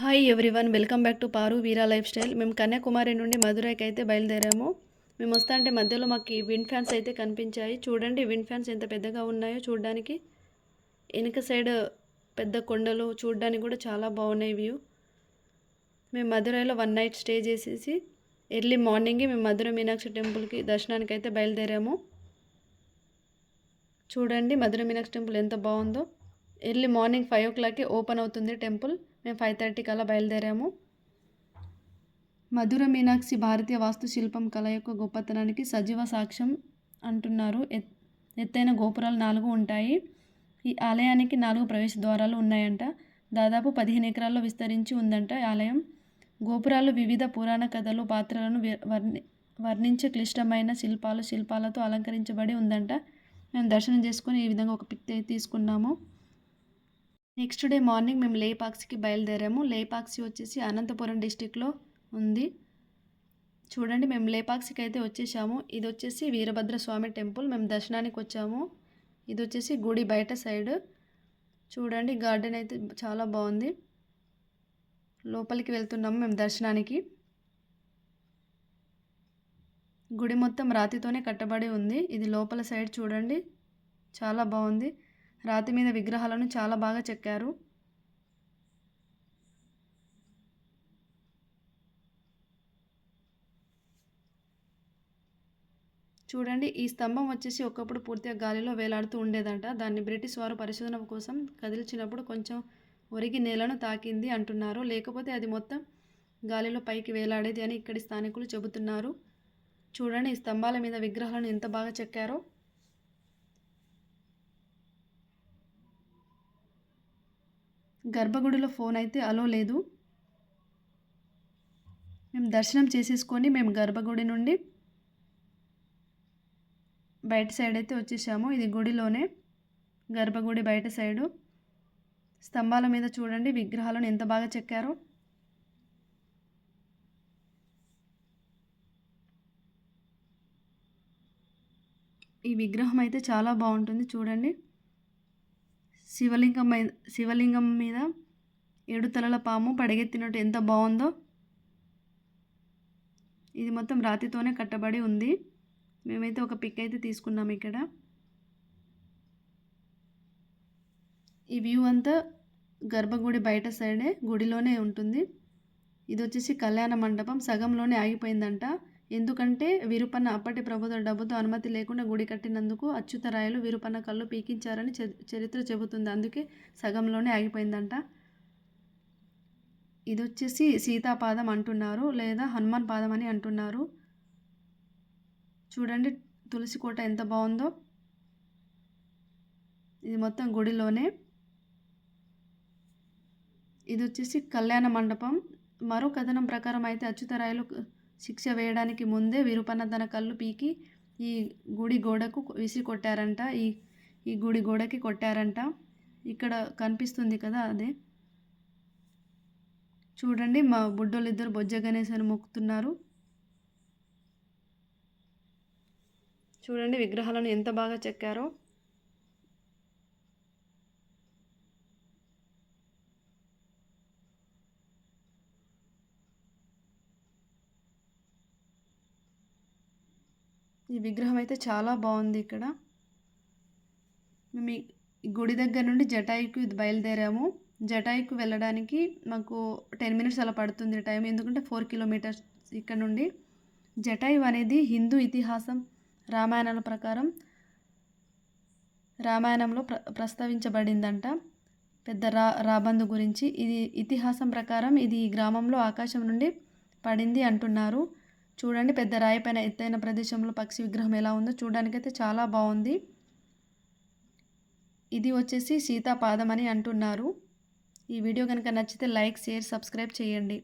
Hi everyone, welcome back to Paru Veera life style. మేము కన్యాకుమారి నుండి మధురైకి అయితే బయలుదేరాము. మేము వస్తా అంటే మధ్యలో మాకు విండ్ ఫ్యాన్స్ అయితే కనిపించాయి. చూడండి విండ్ ఫ్యాన్స్ ఎంత పెద్దగా ఉన్నాయో చూడడానికి. వెనుక సైడ్ పెద్ద కొండలు చూడడానికి కూడా చాలా బాగున్నాయి వ్యూ. మేము మధురైలో 1 నైట్ స్టే చేసేసి ఎర్లీ మార్నింగే మేము మధురై మీనాక్షి టెంపుల్కి దర్శనానికి అయితే బయలుదేరాము. చూడండి మధురై మీనాక్షి టెంపుల్ ఎంత బాగుందో. ఎర్లీ మార్నింగ్ 5 o'clockకి ఓపెన్ అవుతుంది టెంపుల్. మేము 5:30కి అలా బయలుదేరాము. మధుర మీనాక్షి భారతీయ వాస్తుశిల్పం కళ యొక్క గొప్పతనానికి సజీవ సాక్ష్యం అంటున్నారు. ఎత్తైన గోపురాలు 4 ఉంటాయి. ఈ ఆలయానికి 4 ప్రవేశ ద్వారాలు ఉన్నాయంట. దాదాపు 15 ఎకరాల్లో విస్తరించి ఉందంట ఆలయం. గోపురాలు వివిధ పురాణ కథలు పాత్రలను వర్ణించే క్లిష్టమైన శిల్పాలతో అలంకరించబడి ఉందంట. మేము దర్శనం చేసుకొని ఈ విధంగా ఒక పిక్ తీసుకున్నాము. నెక్స్ట్ డే మార్నింగ్ మేము లేపాక్షికి బయలుదేరాము. లేపాక్షి వచ్చేసి అనంతపురం డిస్టిక్లో ఉంది. చూడండి మేము లేపాక్షికి అయితే వచ్చేసాము. ఇది వచ్చేసి వీరభద్రస్వామి టెంపుల్. మేము దర్శనానికి వచ్చాము. ఇది వచ్చేసి గుడి బయట సైడ్. చూడండి గార్డెన్ అయితే చాలా బాగుంది. లోపలికి వెళ్తున్నాము మేము దర్శనానికి. గుడి మొత్తం రాతితోనే కట్టబడి ఉంది. ఇది లోపల సైడ్ చూడండి చాలా బాగుంది. రాతి మీద విగ్రహాలను చాలా బాగా చెక్కారు. చూడండి ఈ స్తంభం వచ్చేసి ఒకప్పుడు పూర్తిగా గాలిలో వేలాడుతూ ఉండేదంట. దాన్ని బ్రిటిష్ వారు పరిశోధన కోసం కదిల్చినప్పుడు కొంచెం ఒరిగి నేలను తాకింది అంటున్నారు. లేకపోతే అది మొత్తం గాలిలో పైకి వేలాడేది అని ఇక్కడి స్థానికులు చెబుతున్నారు. చూడండి ఈ స్తంభాల మీద విగ్రహాలను ఎంత బాగా చెక్కారో. గర్భగుడిలో ఫోన్ అయితే అలో లేదు. మేము దర్శనం చేసేసుకొని మేము గర్భగుడి నుండి బయట సైడ్ అయితే వచ్చేసాము. ఇది గుడిలోనే, గర్భగుడి బయట సైడు. స్తంభాల మీద చూడండి విగ్రహాలను ఎంత బాగా చెక్కారో. ఈ విగ్రహం అయితే చాలా బాగుంటుంది చూడండి. శివలింగం మీద 7 తలల పాము పడగెత్తినట్టు ఎంత బాగుందో. ఇది మొత్తం రాతితోనే కట్టబడి ఉంది. మేమైతే ఒక పిక్ అయితే తీసుకున్నాం ఇక్కడ. ఈ వ్యూ అంతా గర్భగుడి బయట సైడే, గుడిలోనే ఉంటుంది. ఇది వచ్చేసి కళ్యాణ మండపం సగంలోనే ఆగిపోయిందంట. ఎందుకంటే విరుపన్న అప్పటి ప్రభుత్వ డబ్బుతో అనుమతి లేకుండా గుడి కట్టినందుకు అచ్యుతరాయలు విరుపన్న కళ్ళు పీకించారని చరిత్ర చెబుతుంది. అందుకే సగంలోనే ఆగిపోయిందంట. ఇది వచ్చేసి సీతాపాదం అంటున్నారు, లేదా హనుమాన్ పాదం అని అంటున్నారు. చూడండి తులసి కోట ఎంత బాగుందో. ఇది మొత్తం గుడిలోనే. ఇది వచ్చేసి కళ్యాణ మండపం. మరో కథనం ప్రకారం అయితే అచ్యుతరాయలు శిక్ష వేయడానికి ముందే విరుపన్న తన కళ్ళు పీకి ఈ గుడి గోడకు విసి కొట్టారంట. ఈ గుడి గోడకి కొట్టారంట. ఇక్కడ కనిపిస్తుంది కదా అదే. చూడండి మా బుడ్డోళ్ళు ఇద్దరు బొజ్జ గణేశని మొక్కుతున్నారు. చూడండి విగ్రహాలను ఎంత బాగా చెక్కారో. ఈ విగ్రహం అయితే చాలా బాగుంది. ఇక్కడ మేము ఈ గుడి దగ్గర నుండి జటాయుకు బయలుదేరాము. జటాయుకు వెళ్ళడానికి మాకు 10 minutes అలా పడుతుంది టైం. ఎందుకంటే 4 kilometers ఇక్కడ నుండి. జటాయు అనేది హిందూ ఇతిహాసం రామాయణాల ప్రకారం రామాయణంలో ప్రస్తావించబడిందంట. పెద్ద రాబందు గురించి. ఇది ఇతిహాసం ప్రకారం ఇది ఈ గ్రామంలో ఆకాశం నుండి పడింది అంటున్నారు. చూడండి పెద్ద రాయి పైన ఎత్తైన ప్రదేశంలో పక్షి విగ్రహం ఎలా ఉందో చూడడానికైతే చాలా బాగుంది. ఇది వచ్చేసి సీతాపాదం అని అంటున్నారు. ఈ వీడియో కనుక నచ్చితే లైక్, షేర్, సబ్స్క్రైబ్ చేయండి.